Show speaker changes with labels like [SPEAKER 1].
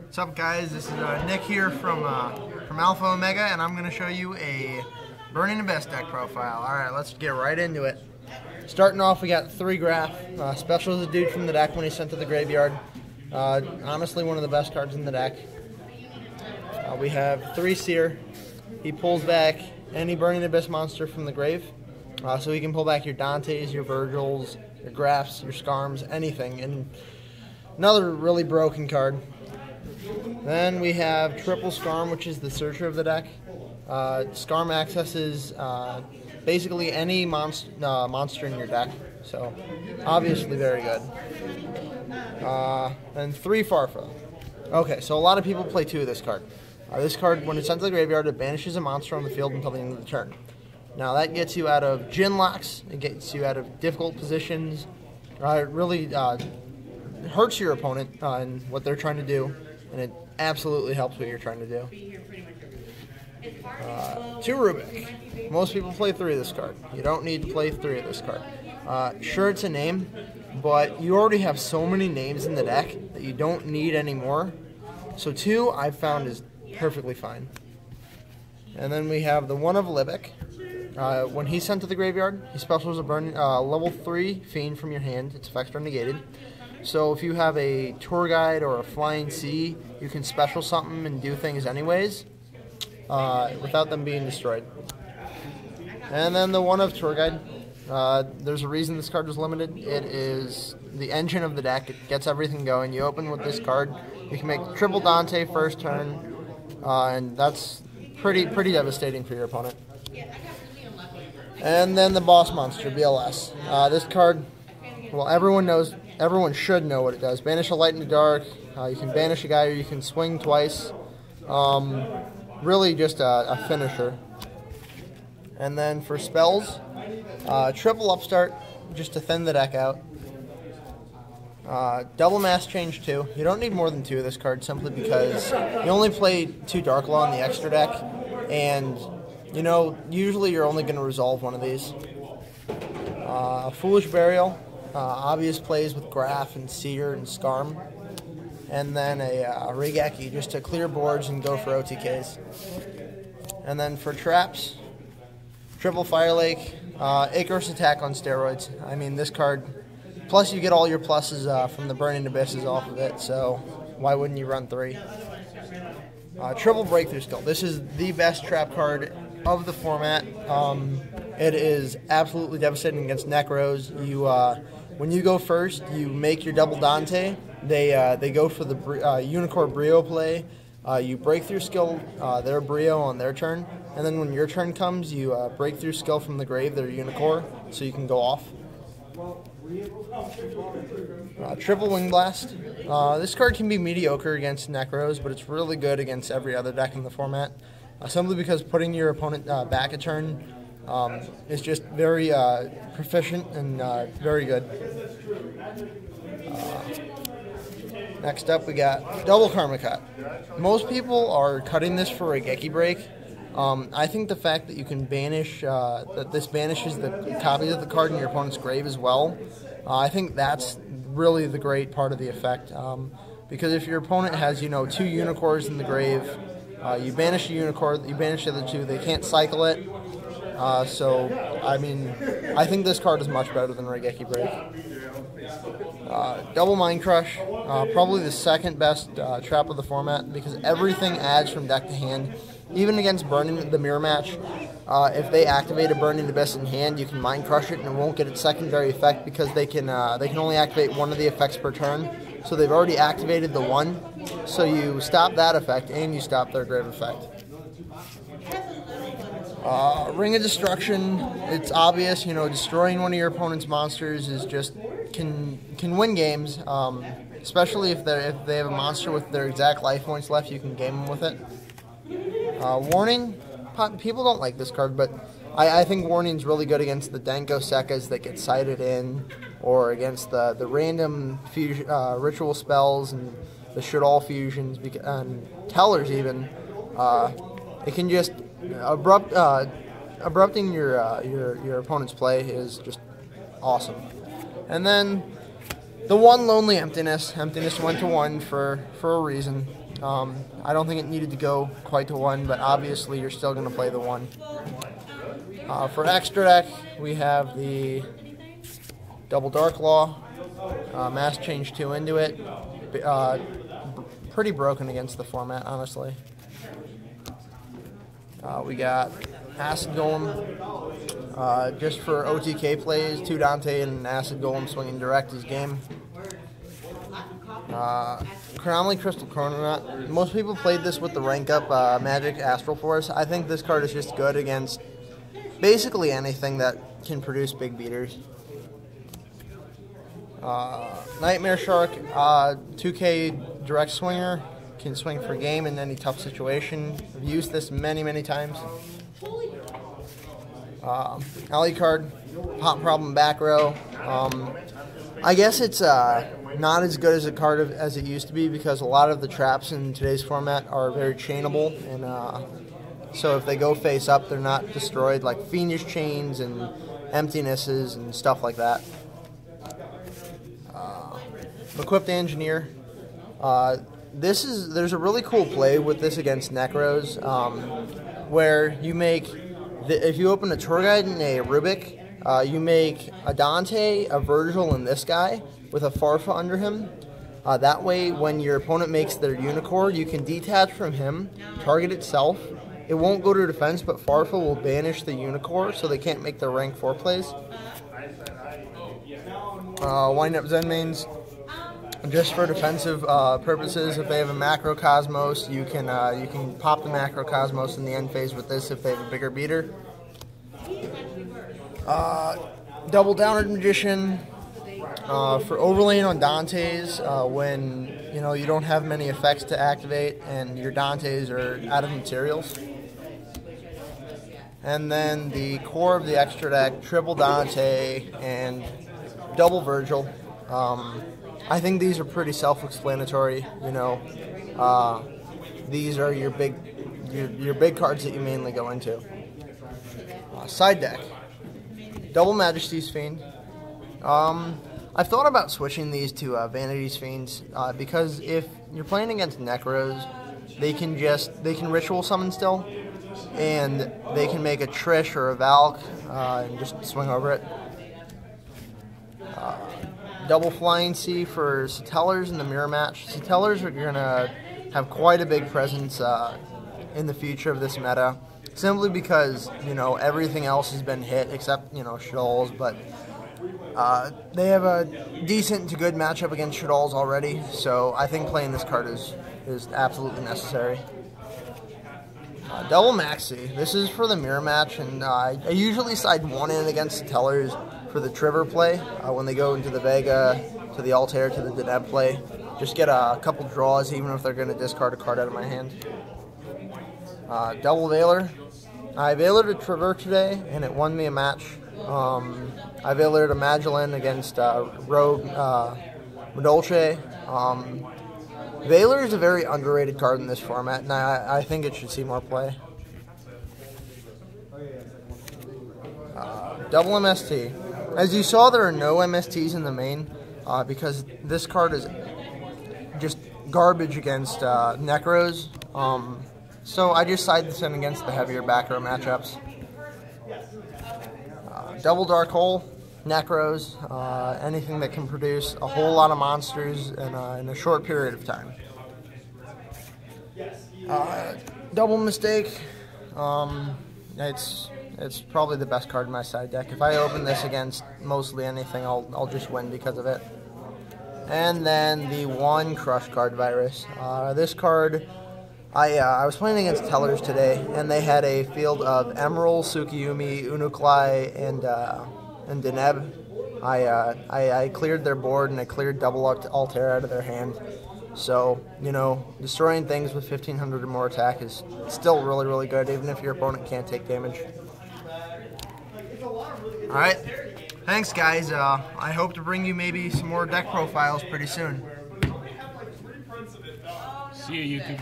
[SPEAKER 1] What's up, guys? This is Nick here from Alpha Omega, and I'm going to show you a Burning Abyss deck profile. Alright, let's get right into it. Starting off, we got 3 Graph. Special is a dude from the deck when he's sent to the graveyard. Honestly, one of the best cards in the deck. We have 3 Seer. He pulls back any Burning Abyss monster from the grave. So he can pull back your Dantes, your Virgils, your Graphs, your Skarms, anything. And another really broken card. Then we have Triple Skarm, which is the searcher of the deck. Skarm accesses basically any monster in your deck, so obviously very good. And 3 Farfa. Okay, so a lot of people play 2 of this card. This card, when it's sent to the graveyard, it banishes a monster on the field until the end of the turn. Now that gets you out of Gin locks, it gets you out of difficult positions. It really hurts your opponent in what they're trying to do, and it absolutely helps what you're trying to do. 2 Rubik. Most people play 3 of this card. You don't need to play 3 of this card. Sure, it's a name, but you already have so many names in the deck that you don't need any more. So 2 I've found is perfectly fine. And then we have the 1 of Libic. When he's sent to the graveyard, he specials a level 3 Fiend from your hand. Its effects are negated. So if you have a tour guide or a flying sea, you can special something and do things anyways without them being destroyed. And then the 1 of tour guide. There's a reason this card is limited. It is the engine of the deck. It gets everything going. You open with this card. You can make triple Dante first turn, and that's pretty devastating for your opponent. And then the boss monster, BLS. This card, well, everyone should know what it does. Banish a light in the dark. You can banish a guy, or you can swing twice. Really just a finisher. And then for spells, triple upstart, just to thin the deck out. Double mass change 2. You don't need more than 2 of this card simply because you only play 2 Dark Law in the extra deck, and you know, usually you're only going to resolve one of these. Foolish Burial, obvious plays with Graph and Seer and Skarm. And then a Regeki just to clear boards and go for OTKs. And then for traps, triple Fire Lake, Icarus Attack on steroids. I mean, this card, plus you get all your pluses from the Burning Abysses off of it, so why wouldn't you run 3? Triple Breakthrough Skill. This is the best trap card of the format. It is absolutely devastating against Necros. When you go first, you make your double Dante. They go for the Unicorn Brio play. You break through skill their Brio on their turn, and then when your turn comes, you break through skill from the grave their Unicorn, so you can go off. Triple Wing Blast. This card can be mediocre against Necros, but it's really good against every other deck in the format. Simply because putting your opponent back a turn is just very proficient and very good. Next up, we got Double Karma Cut. Most people are cutting this for a Regeki break. I think the fact that you can banish, that this banishes the copies of the card in your opponent's grave as well, I think that's really the great part of the effect. Because if your opponent has, 2 Unicorns in the grave, you banish a Unicorn, you banish the other 2, they can't cycle it. So, I mean, I think this card is much better than Regeki Break. Double Mind Crush, probably the second best trap of the format because everything adds from deck to hand. Even against Burning the Mirror Match, if they activate a Burning Abyss in hand, you can Mind Crush it and it won't get its secondary effect because they can only activate 1 of the effects per turn. So they've already activated the 1, so you stop that effect and you stop their grave effect. Ring of Destruction, it's obvious, destroying one of your opponent's monsters is just can win games, especially if they have a monster with their exact life points left, you can game them with it. Warning, people don't like this card, but I think Warning's really good against the Denko Sekkas that get sighted in, or against the random ritual spells and the should-all fusions, and Tellers even. It can just abrupting your opponent's play is just awesome. And then the 1 Lonely Emptiness. Emptiness went to 1 for a reason. I don't think it needed to go quite to 1, but obviously you're still going to play the 1. For extra deck, we have the Double Dark Law, Mass Change 2 into it. Pretty broken against the format, honestly. We got Acid Golem, just for OTK plays, 2 Dante and an Acid Golem swinging direct is game. Chronomaly Crystal Chrononaut. Most people played this with the rank up Magic Astral Force. I think this card is just good against basically anything that can produce big beaters. Nightmare Shark, 2K direct swinger, can swing for game in any tough situation. I've used this many times. Alley card, Pop Problem back row. I guess it's not as good as a card as it used to be because a lot of the traps in today's format are very chainable, and so if they go face up, they're not destroyed, like Fiendish Chains and Emptinesses and stuff like that. Equipped Engineer. There's a really cool play with this against Necros, where you make, if you open a Tour Guide and a Rubik, you make a Dante, a Virgil, and this guy with a Farfa under him. That way, when your opponent makes their Unicorn, you can detach from him, target itself. It won't go to defense, but Farfa will banish the Unicorn, so they can't make their rank 4 plays. Wind Up Zen Mains. Just for defensive purposes, if they have a Macrocosmos, you can pop the Macrocosmos in the end phase with this if they have a bigger beater. Double Downward Magician for overlaying on Dantes when you don't have many effects to activate and your Dantes are out of materials. And then the core of the extra deck, triple Dante and double Virgil. I think these are pretty self-explanatory. These are your big cards that you mainly go into. Side deck, double Majesty's Fiend. I've thought about switching these to Vanity's Fiends because if you're playing against Necros, they can ritual summon still, and they can make a Trish or a Valk and just swing over it. Double Flying Sea for Satellars in the mirror match. Satellars are going to have quite a big presence in the future of this meta, simply because everything else has been hit except Shoals, but they have a decent to good matchup against Shoals already, so I think playing this card is absolutely necessary. Double Maxi. This is for the mirror match, and I usually side one in against Satellars for the Trigger play when they go into the Vega, to the Altair, to the Deneb play. Just get a couple draws even if they're going to discard a card out of my hand. Double Veiler. I Veilered a Traverse today and it won me a match. I Veilered a Magellan against Rogue Medolce. Veiler is a very underrated card in this format, and I think it should see more play. Double MST. As you saw, there are no MSTs in the main because this card is just garbage against Necros. So I just side this in against the heavier back row matchups. Double Dark Hole, Necros, anything that can produce a whole lot of monsters in a short period of time. Double Mistake. It's probably the best card in my side deck. If I open this against mostly anything, I'll just win because of it. And then the one Crush Card Virus. This card, I was playing against Tellers today, and they had a field of Emerald, Tsukiyomi, Unuklai, and Deneb. I cleared their board, and I cleared double Altair out of their hand. So, destroying things with 1500 or more attack is still really, really good, even if your opponent can't take damage. Alright, thanks guys. I hope to bring you maybe some more deck profiles pretty soon.
[SPEAKER 2] See you, YouTube.